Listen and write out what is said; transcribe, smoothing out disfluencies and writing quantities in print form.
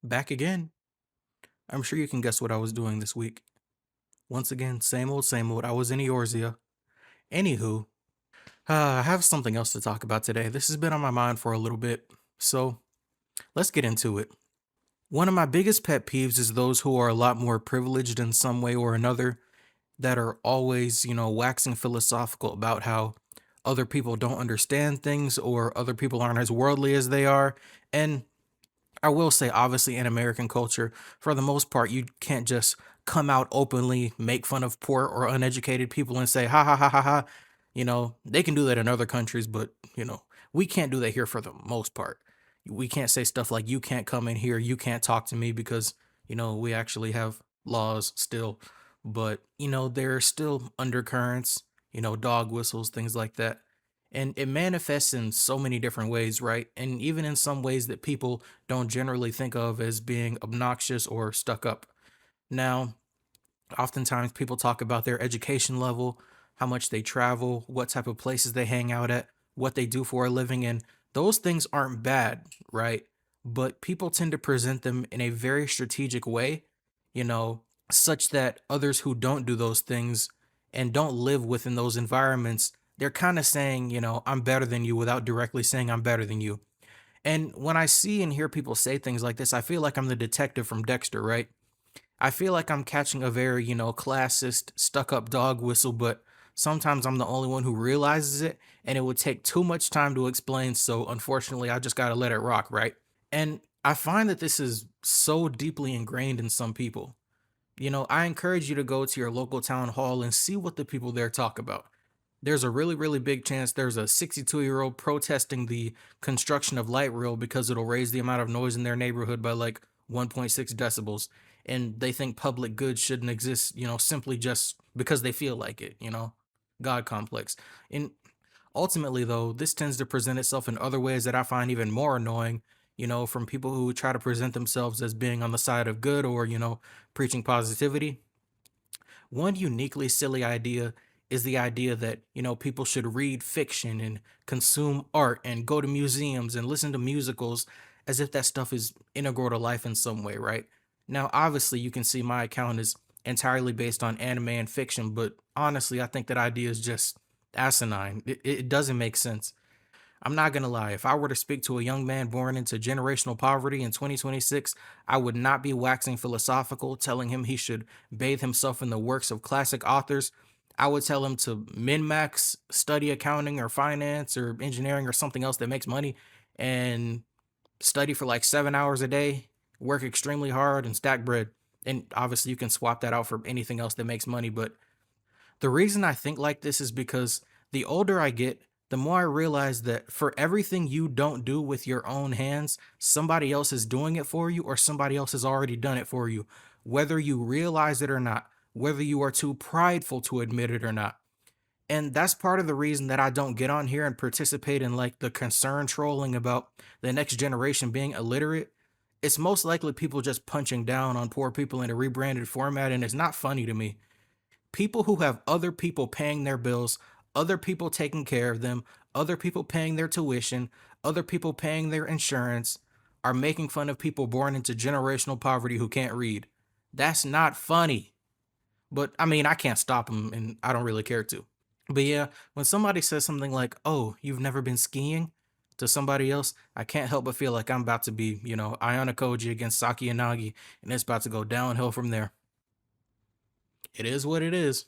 Back again. I'm sure you can guess what I was doing this week. Once again, same old, same old. I was in Eorzea. Anywho, I have something else to talk about today. This has been on my mind for a little bit, so let's get into it. One of my biggest pet peeves is those who are a lot more privileged in some way or another that are always, waxing philosophical about how other people don't understand things or other people aren't as worldly as they are. And I will say, obviously, in American culture, for the most part, you can't just come out openly, make fun of poor or uneducated people and say, ha ha ha ha ha. They can do that in other countries, but, we can't do that here for the most part. We can't say stuff like, you can't come in here, you can't talk to me because, we actually have laws still. But, there are still undercurrents, dog whistles, things like that. And it manifests in so many different ways, right? And even in some ways that people don't generally think of as being obnoxious or stuck up. Now, oftentimes people talk about their education level, how much they travel, what type of places they hang out at, what they do for a living, and those things aren't bad, right? But people tend to present them in a very strategic way, such that others who don't do those things and don't live within those environments, they're kind of saying, I'm better than you without directly saying I'm better than you. And when I see and hear people say things like this, I feel like I'm the detective from Dexter, right? I feel like I'm catching a very, classist, stuck up dog whistle, but sometimes I'm the only one who realizes it, and it would take too much time to explain. So unfortunately, I just got to let it rock, right? And I find that this is so deeply ingrained in some people. I encourage you to go to your local town hall and see what the people there talk about. There's a really, really big chance there's a 62-year-old protesting the construction of light rail because it'll raise the amount of noise in their neighborhood by like 1.6 decibels. And they think public goods shouldn't exist, simply just because they feel like it, God complex. And ultimately, though, this tends to present itself in other ways that I find even more annoying, from people who try to present themselves as being on the side of good or, preaching positivity. One uniquely silly idea is the idea that, people should read fiction and consume art and go to museums and listen to musicals as if that stuff is integral to life in some way, right? Now, obviously, you can see my account is entirely based on anime and fiction, but honestly, I think that idea is just asinine. It doesn't make sense. I'm not gonna lie, if I were to speak to a young man born into generational poverty in 2026, I would not be waxing philosophical, telling him he should bathe himself in the works of classic authors. I would tell him to min max, study accounting or finance or engineering or something else that makes money, and study for like 7 hours a day, work extremely hard, and stack bread. And obviously, you can swap that out for anything else that makes money, but the reason I think like this is because the older I get, the more I realize that for everything you don't do with your own hands, somebody else is doing it for you or somebody else has already done it for you, whether you realize it or not, whether you are too prideful to admit it or not. And that's part of the reason that I don't get on here and participate in like the concern trolling about the next generation being illiterate. It's most likely people just punching down on poor people in a rebranded format, and it's not funny to me. People who have other people paying their bills, other people taking care of them, other people paying their tuition, other people paying their insurance, are making fun of people born into generational poverty who can't read. That's not funny. But I mean, I can't stop them and I don't really care to. But yeah, when somebody says something like, oh, you've never been skiing to somebody else, I can't help but feel like I'm about to be, Ayana Koji against Saki Inagi, and it's about to go downhill from there. It is what it is.